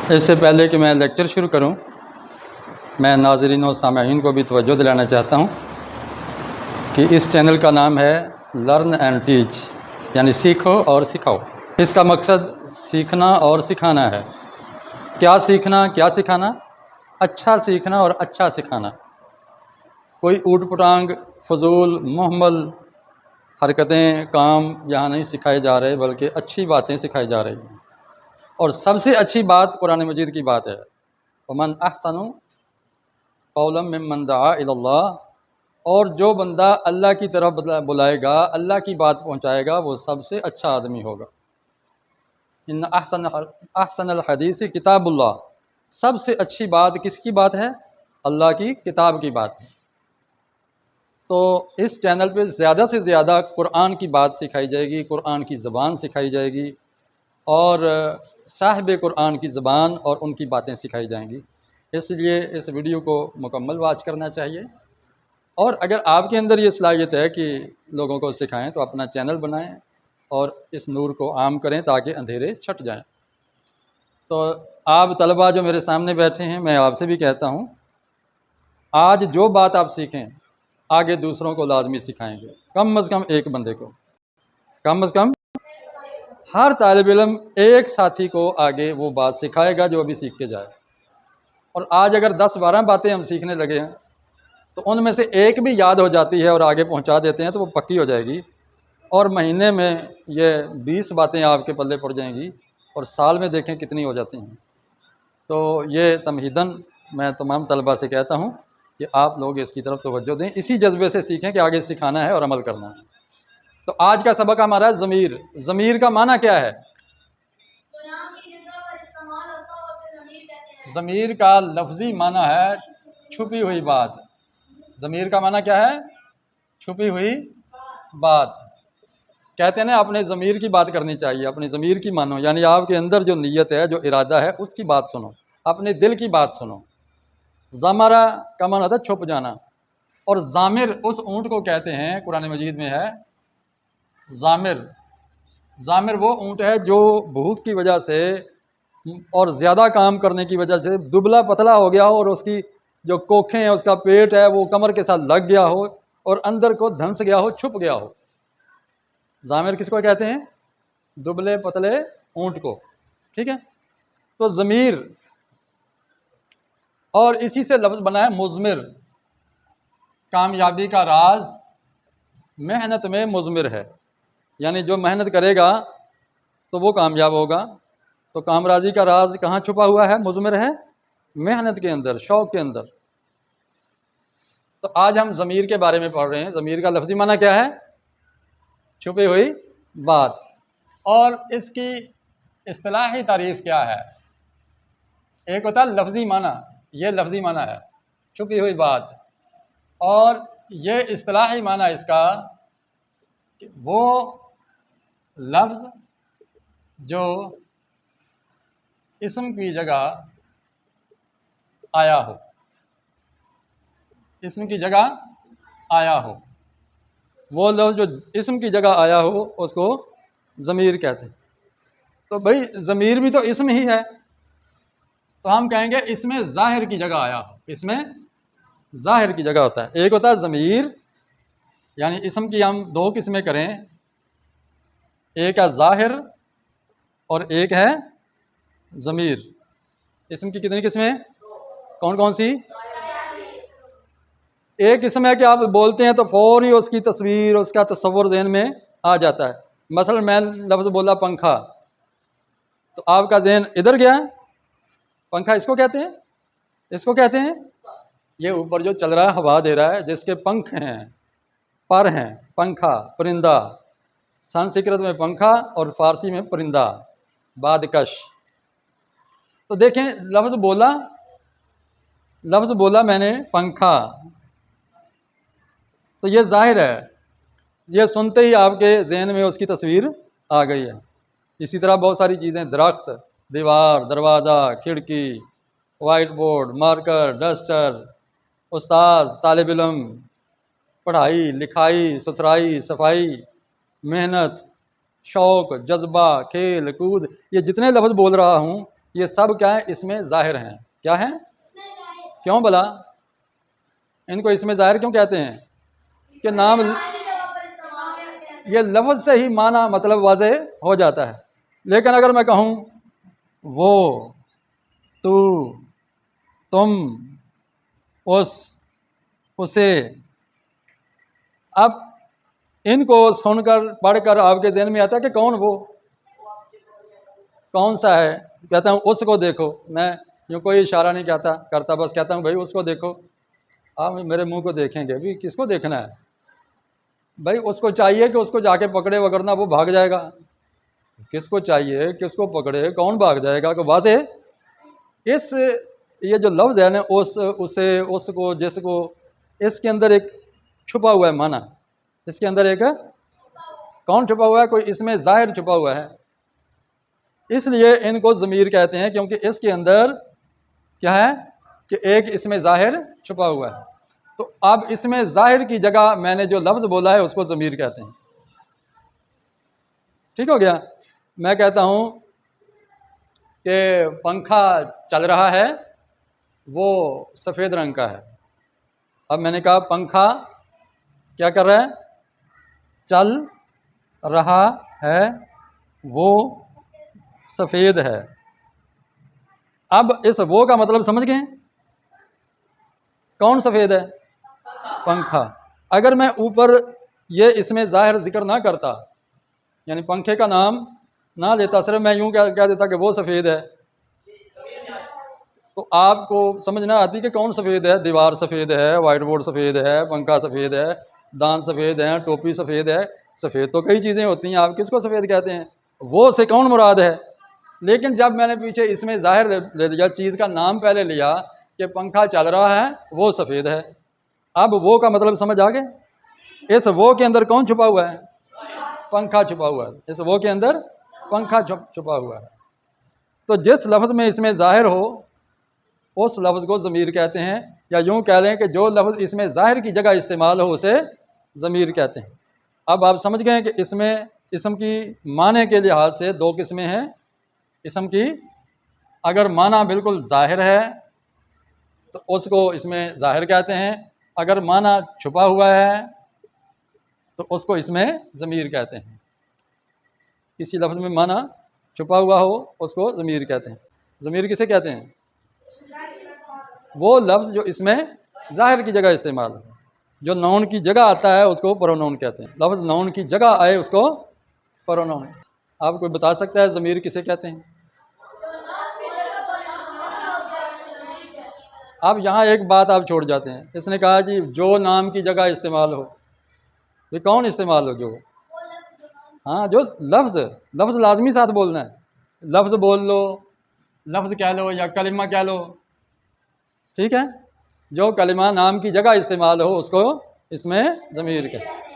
اس سے پہلے کہ میں لیکچر شروع کروں، میں ناظرین و سامعین کو بھی توجہ دلانا چاہتا ہوں کہ اس چینل کا نام ہے لرن اینڈ ٹیچ، یعنی سیکھو اور سکھاؤ۔ اس کا مقصد سیکھنا اور سکھانا ہے۔ کیا سیکھنا، کیا سکھانا؟ اچھا سیکھنا اور اچھا سکھانا۔ کوئی اوٹ پٹانگ، فضول، محمل حرکتیں، کام یہاں نہیں سکھائے جا رہے، بلکہ اچھی باتیں سکھائی جا رہی ہیں۔ اور سب سے اچھی بات قرآن مجید کی بات ہے، وَمَنْ أَحْسَنُ قَوْلًا مِّمَّنْ دَعَا إِلَى اللَّهِ، اور جو بندہ اللہ کی طرف بلائے گا، اللہ کی بات پہنچائے گا، وہ سب سے اچھا آدمی ہوگا۔ ان احسن الحدیث کتاب اللہ، سب سے اچھی بات کس کی بات ہے؟ اللہ کی کتاب کی بات ہے۔ تو اس چینل پہ زیادہ سے زیادہ قرآن کی بات سکھائی جائے گی، قرآن کی زبان سکھائی جائے گی، اور صاحب قرآن کی زبان اور ان کی باتیں سکھائی جائیں گی۔ اس لیے اس ویڈیو کو مکمل واچ کرنا چاہیے، اور اگر آپ کے اندر یہ صلاحیت ہے کہ لوگوں کو سکھائیں تو اپنا چینل بنائیں اور اس نور کو عام کریں تاکہ اندھیرے چھٹ جائیں۔ تو آپ طلباء جو میرے سامنے بیٹھے ہیں، میں آپ سے بھی کہتا ہوں، آج جو بات آپ سیکھیں آگے دوسروں کو لازمی سکھائیں گے، کم از کم ایک بندے کو، کم از کم ہر طالب علم ایک ساتھی کو آگے وہ بات سکھائے گا جو ابھی سیکھ کے جائے۔ اور آج اگر 10-12 باتیں ہم سیکھنے لگے ہیں تو ان میں سے ایک بھی یاد ہو جاتی ہے اور آگے پہنچا دیتے ہیں تو وہ پکی ہو جائے گی، اور مہینے میں یہ 20 باتیں آپ کے پلے پڑ جائیں گی، اور سال میں دیکھیں کتنی ہو جاتی ہیں۔ تو یہ تمہیداً میں تمام طلباء سے کہتا ہوں کہ آپ لوگ اس کی طرف توجہ دیں، اسی جذبے سے سیکھیں کہ آگے سکھانا ہے اور عمل کرنا ہے۔ تو آج کا سبق ہمارا ہے ضمیر۔ ضمیر کا معنی کیا ہے؟ ضمیر کا لفظی معنی ہے چھپی ہوئی بات۔ ضمیر کا معنی کیا ہے؟ چھپی ہوئی بات۔ کہتے ہیں نا اپنے ضمیر کی بات کرنی چاہیے، اپنی ضمیر کی مانو، یعنی آپ کے اندر جو نیت ہے، جو ارادہ ہے، اس کی بات سنو، اپنے دل کی بات سنو۔ ضمرہ کا معنی ہوتا ہے چھپ جانا، اور ضامر اس اونٹ کو کہتے ہیں، قرآن مجید میں ہے ضامر۔ ضامر وہ اونٹ ہے جو بھوک کی وجہ سے اور زیادہ کام کرنے کی وجہ سے دبلا پتلا ہو گیا ہو، اور اس کی جو کوکھیں ہیں، اس کا پیٹ ہے، وہ کمر کے ساتھ لگ گیا ہو اور اندر کو دھنس گیا ہو، چھپ گیا ہو۔ ضامر کس کو کہتے ہیں؟ دبلے پتلے اونٹ کو، ٹھیک ہے؟ تو ضمیر، اور اسی سے لفظ بنا ہے مضمر۔ کامیابی کا راز محنت میں مضمر ہے، یعنی جو محنت کرے گا تو وہ کامیاب ہوگا۔ تو کامرازی کا راز کہاں چھپا ہوا ہے؟ مضمر ہے محنت کے اندر، شوق کے اندر۔ تو آج ہم ضمیر کے بارے میں پڑھ رہے ہیں۔ ضمیر کا لفظی معنی کیا ہے؟ چھپی ہوئی بات۔ اور اس کی اصطلاحی تعریف کیا ہے؟ ایک ہوتا ہے لفظی معنی، یہ لفظی معنی ہے چھپی ہوئی بات، اور یہ اصطلاحی معنی اس کا کہ وہ لفظ جو اسم کی جگہ آیا ہو، اسم کی جگہ آیا ہو، وہ لفظ جو اسم کی جگہ آیا ہو اس کو ضمیر کہتے ہیں۔ تو بھئی ضمیر بھی تو اسم ہی ہے، تو ہم کہیں گے اس میں ظاہر کی جگہ آیا ہو۔ اس میں ظاہر کی جگہ ہوتا ہے، ایک ہوتا ہے ضمیر، یعنی اسم کی ہم دو قسمیں کریں، ایک ہے ظاہر اور ایک ہے ضمیر۔ اسم کی کتنی قسمیں؟ کون کون سی؟ ایک قسم ہے کہ آپ بولتے ہیں تو فوری اس کی تصویر، اس کا تصور ذہن میں آ جاتا ہے۔ مثلا میں لفظ بولا پنکھا، تو آپ کا ذہن ادھر گیا، پنکھا اس کو کہتے ہیں، اس کو کہتے ہیں یہ اوپر جو چل رہا ہے، ہوا دے رہا ہے، جس کے پنکھ ہیں، پر ہیں، پنکھا، پرندہ۔ سنسکرت میں پنکھا اور فارسی میں پرندہ، بادکش۔ تو دیکھیں لفظ بولا میں نے پنکھا، تو یہ ظاہر ہے، یہ سنتے ہی آپ کے ذہن میں اس کی تصویر آ گئی ہے۔ اسی طرح بہت ساری چیزیں، درخت، دیوار، دروازہ، کھڑکی، وائٹ بورڈ، مارکر، ڈسٹر، استاد، طالب علم، پڑھائی لکھائی، ستھرائی صفائی، محنت، شوق، جذبہ، کھیل کود، یہ جتنے لفظ بول رہا ہوں یہ سب کیا ہے؟ اس میں ظاہر ہیں. کیا ہیں؟ کیوں بلا ان کو اس میں ظاہر کیوں کہتے ہیں؟ کہ نام یہ لفظ سے ہی معنی مطلب واضح ہو جاتا ہے. لیکن اگر میں کہوں وہ، تو، تم، اس، اسے، اب ان کو سن کر پڑھ کر آپ کے ذہن میں آتا ہے کہ کون وہ، کون سا ہے؟ کہتا ہوں اس کو دیکھو. میں یوں کوئی اشارہ نہیں کرتا، بس کہتا ہوں بھائی اس کو دیکھو. آپ میرے منہ کو دیکھیں گے بھی، کس کو دیکھنا ہے بھائی؟ اس کو چاہیے کہ اس کو جا کے پکڑے، وگرنہ وہ بھاگ جائے گا. کس کو چاہیے کس کو پکڑے، کون بھاگ جائے گا؟ کہ واضح اس یہ جو لفظ ہے نا، اس، اسے، اس کو، جس کو، اس کے اندر ایک چھپا ہوا ہے معنی. اس کے اندر ایک کون چھپا ہوا ہے؟ کوئی اس میں ظاہر چھپا ہوا ہے. اس لیے ان کو ضمیر کہتے ہیں، کیونکہ اس کے اندر کیا ہے کہ ایک اس میں ظاہر چھپا ہوا ہے. تو اب اس میں ظاہر کی جگہ میں نے جو لفظ بولا ہے اس کو ضمیر کہتے ہیں. ٹھیک ہو گیا؟ میں کہتا ہوں کہ پنکھا چل رہا ہے، وہ سفید رنگ کا ہے. اب میں نے کہا پنکھا کیا کر رہا ہے؟ چل رہا ہے، وہ سفید ہے. اب اس وہ کا مطلب سمجھ گئے؟ کون سفید ہے؟ پنکھا. اگر میں اوپر یہ اس میں ظاہر ذکر نہ کرتا، یعنی پنکھے کا نام نہ لیتا، صرف میں یوں کہہ دیتا کہ وہ سفید ہے، تو آپ کو سمجھ نہ آتی کہ کون سفید ہے. دیوار سفید ہے، وائٹ بورڈ سفید ہے، پنکھا سفید ہے، دان سفید ہے، ٹوپی سفید ہے. سفید تو کئی چیزیں ہوتی ہیں، آپ کس کو سفید کہتے ہیں؟ وہ سے کون مراد ہے؟ لیکن جب میں نے پیچھے اس میں ظاہر لے لیا، چیز کا نام پہلے لیا کہ پنکھا چل رہا ہے، وہ سفید ہے. اب وہ کا مطلب سمجھ آ گئے؟ اس وہ کے اندر کون چھپا ہوا ہے؟ پنکھا چھپا ہوا ہے. اس وہ کے اندر پنکھا چھپا ہوا ہے. تو جس لفظ میں اس میں ظاہر ہو اس لفظ کو ضمیر کہتے ہیں، یا یوں کہہ لیں کہ جو لفظ اس میں ظاہر کی جگہ استعمال ہو اسے ضمیر کہتے ہیں. اب آپ سمجھ گئے کہ اس میں اسم کی معنی کے لحاظ سے دو قسمیں ہیں. اسم کی اگر معنی بالکل ظاہر ہے تو اس کو اس میں ظاہر کہتے ہیں، اگر معنی چھپا ہوا ہے تو اس کو اس میں ضمیر کہتے ہیں. کسی لفظ میں معنی چھپا ہوا ہو اس کو ضمیر کہتے ہیں. ضمیر کسے کہتے ہیں؟ وہ لفظ جو اس میں ظاہر کی جگہ استعمال ہو. جو نون کی جگہ آتا ہے اس کو پرونون کہتے ہیں. لفظ نون کی جگہ آئے اس کو پرونون. آپ کوئی بتا سکتا ہے ضمیر کسے کہتے ہیں؟ اب یہاں ایک بات آپ چھوڑ جاتے ہیں. اس نے کہا جی جو نام کی جگہ استعمال ہو. یہ کون استعمال ہو؟ جو ہاں جو لفظ لازمی ساتھ بولنا ہے. لفظ بول لو، لفظ کہہ لو یا کلمہ کہہ لو، ٹھیک ہے؟ جو کلمہ نام کی جگہ استعمال ہو اس کو اس میں ضمیر کہتے ہیں.